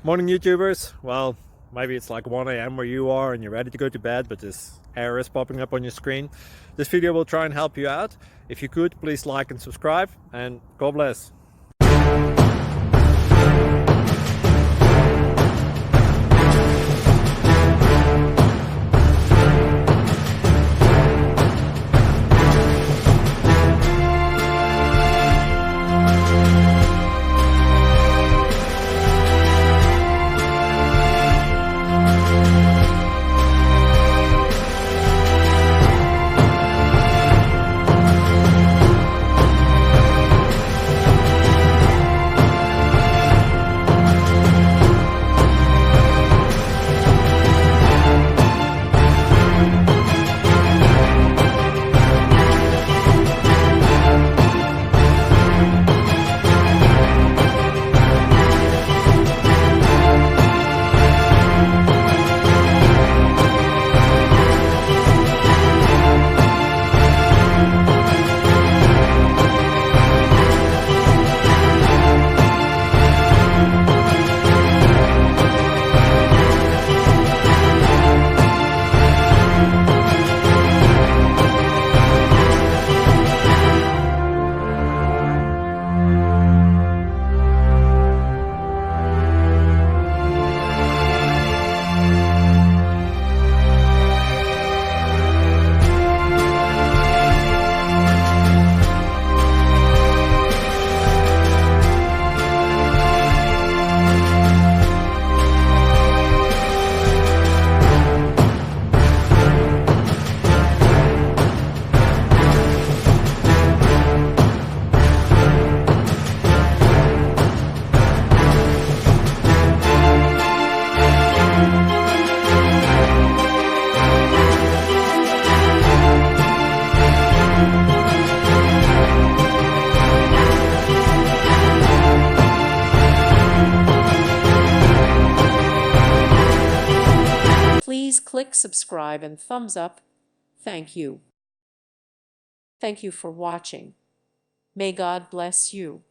Morning YouTubers. Well, maybe it's like 1 a.m. where you are and you're ready to go to bed, but this error is popping up on your screen. This video will try and help you out. If you could, please like and subscribe, and God bless. Please click subscribe and thumbs up. Thank you. Thank you for watching. May God bless you.